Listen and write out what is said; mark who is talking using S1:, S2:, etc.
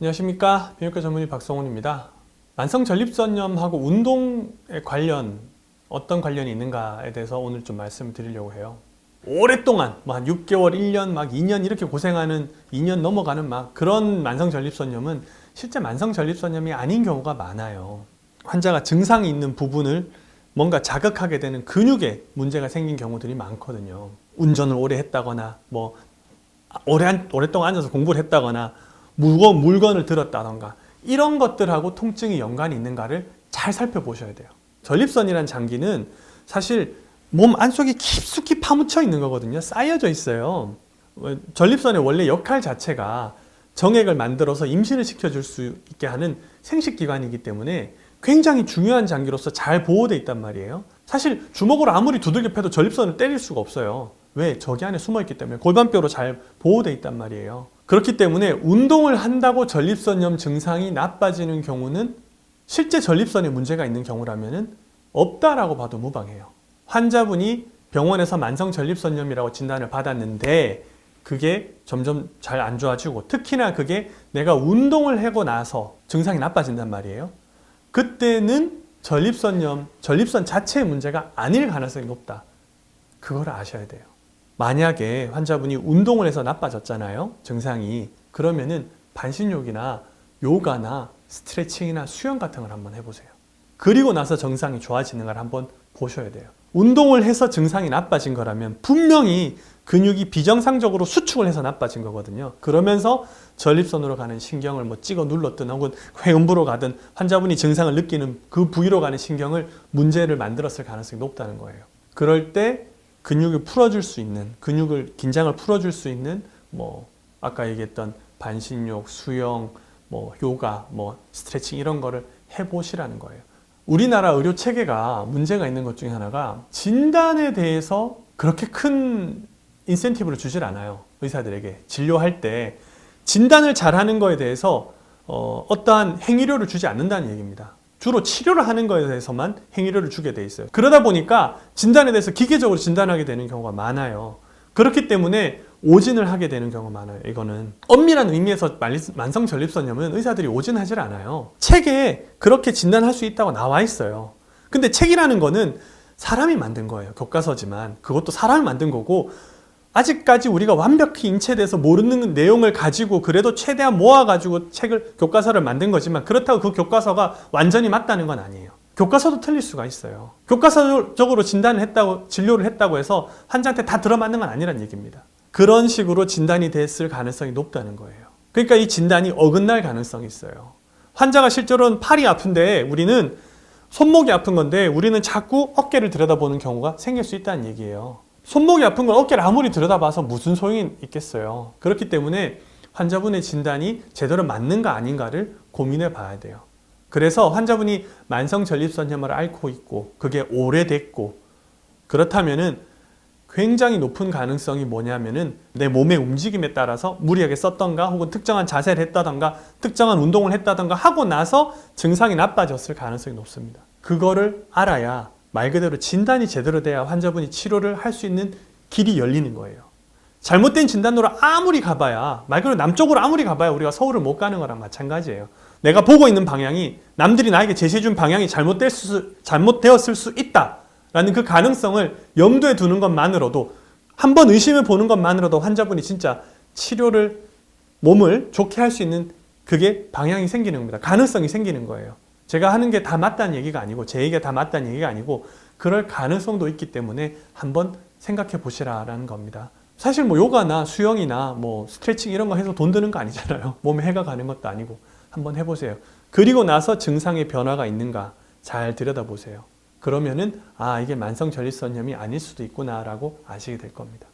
S1: 안녕하십니까, 비뇨기과 전문의 박성훈입니다. 만성전립선염하고 운동의 관련, 어떤 관련이 있는가에 대해서 오늘 좀 말씀을 드리려고 해요. 오랫동안 한 6개월, 1년, 2년 이렇게 고생하는, 2년 넘어가는 그런 만성전립선염은 실제 만성전립선염이 아닌 경우가 많아요. 환자가 증상이 있는 부분을 뭔가 자극하게 되는 근육에 문제가 생긴 경우들이 많거든요. 운전을 오래 했다거나 오랫동안 앉아서 공부를 했다거나 무거운 물건을 들었다던가 이런 것들하고 통증이 연관이 있는가를 잘 살펴보셔야 돼요. 전립선이란 장기는 사실 몸 안쪽에 깊숙이 파묻혀 있는 거거든요. 쌓여져 있어요. 전립선의 원래 역할 자체가 정액을 만들어서 임신을 시켜줄 수 있게 하는 생식기관이기 때문에 굉장히 중요한 장기로서 잘 보호되어 있단 말이에요. 사실 주먹으로 아무리 두들겨 패도 전립선을 때릴 수가 없어요. 왜? 저기 안에 숨어있기 때문에 골반뼈로 잘 보호되어 있단 말이에요. 그렇기 때문에 운동을 한다고 전립선염 증상이 나빠지는 경우는 실제 전립선에 문제가 있는 경우라면 없다라고 봐도 무방해요. 환자분이 병원에서 만성전립선염이라고 진단을 받았는데 그게 점점 잘 안 좋아지고 특히나 그게 내가 운동을 하고 나서 증상이 나빠진단 말이에요. 그때는 전립선염, 전립선 자체의 문제가 아닐 가능성이 높다. 그걸 아셔야 돼요. 만약에 환자분이 운동을 해서 나빠졌잖아요, 증상이. 그러면은 반신욕이나 요가나 스트레칭이나 수영 같은 걸 한번 해보세요. 그리고 나서 증상이 좋아지는 걸 한번 보셔야 돼요. 운동을 해서 증상이 나빠진 거라면 분명히 근육이 비정상적으로 수축을 해서 나빠진 거거든요. 그러면서 전립선으로 가는 신경을 찍어 눌렀든 혹은 회음부로 가든 환자분이 증상을 느끼는 그 부위로 가는 신경을 문제를 만들었을 가능성이 높다는 거예요. 그럴 때 근육을 풀어줄 수 있는, 긴장을 풀어줄 수 있는 아까 얘기했던 반신욕, 수영, 요가, 스트레칭 이런 거를 해보시라는 거예요. 우리나라 의료 체계가 문제가 있는 것 중에 하나가 진단에 대해서 그렇게 큰 인센티브를 주질 않아요. 의사들에게 진료할 때 진단을 잘하는 거에 대해서 어떠한 행위료를 주지 않는다는 얘기입니다. 주로 치료를 하는 거에 대해서만 행위료를 주게 돼 있어요. 그러다 보니까 진단에 대해서 기계적으로 진단하게 되는 경우가 많아요. 그렇기 때문에 오진을 하게 되는 경우가 많아요. 이거는 엄밀한 의미에서 만성전립선염은 의사들이 오진하질 않아요. 책에 그렇게 진단할 수 있다고 나와 있어요. 근데 책이라는 거는 사람이 만든 거예요. 교과서지만 그것도 사람이 만든 거고 아직까지 우리가 완벽히 인체대해서 모르는 내용을 가지고 그래도 최대한 모아가지고 교과서를 만든 거지만 그렇다고 그 교과서가 완전히 맞다는 건 아니에요. 교과서도 틀릴 수가 있어요. 교과서적으로 진료를 했다고 해서 환자한테 다 들어맞는 건 아니란 얘기입니다. 그런 식으로 진단이 됐을 가능성이 높다는 거예요. 그러니까 이 진단이 어긋날 가능성이 있어요. 환자가 실제로는 팔이 아픈데 우리는 손목이 아픈 건데 우리는 자꾸 어깨를 들여다보는 경우가 생길 수 있다는 얘기예요. 손목이 아픈 건 어깨를 아무리 들여다봐서 무슨 소용이 있겠어요. 그렇기 때문에 환자분의 진단이 제대로 맞는가 아닌가를 고민해 봐야 돼요. 그래서 환자분이 만성전립선염을 앓고 있고 그게 오래됐고 그렇다면은 굉장히 높은 가능성이 뭐냐면은 내 몸의 움직임에 따라서 무리하게 썼던가 혹은 특정한 자세를 했다던가 특정한 운동을 했다던가 하고 나서 증상이 나빠졌을 가능성이 높습니다. 그거를 알아야 말 그대로 진단이 제대로 돼야 환자분이 치료를 할 수 있는 길이 열리는 거예요. 잘못된 진단으로 아무리 가봐야, 말 그대로 남쪽으로 아무리 가봐야 우리가 서울을 못 가는 거랑 마찬가지예요. 내가 보고 있는 방향이 남들이 나에게 제시해준 방향이 잘못되었을 수 있다라는 그 가능성을 염두에 두는 것만으로도 한번 의심해 보는 것만으로도 환자분이 진짜 몸을 좋게 할 수 있는 그게 방향이 생기는 겁니다. 가능성이 생기는 거예요. 제가 하는 게 다 맞다는 얘기가 아니고 제 얘기가 다 맞다는 얘기가 아니고 그럴 가능성도 있기 때문에 한번 생각해 보시라는 겁니다. 사실 요가나 수영이나 스트레칭 이런 거 해서 돈 드는 거 아니잖아요. 몸에 해가 가는 것도 아니고 한번 해보세요. 그리고 나서 증상의 변화가 있는가 잘 들여다보세요. 그러면은 이게 만성전립선염이 아닐 수도 있구나라고 아시게 될 겁니다.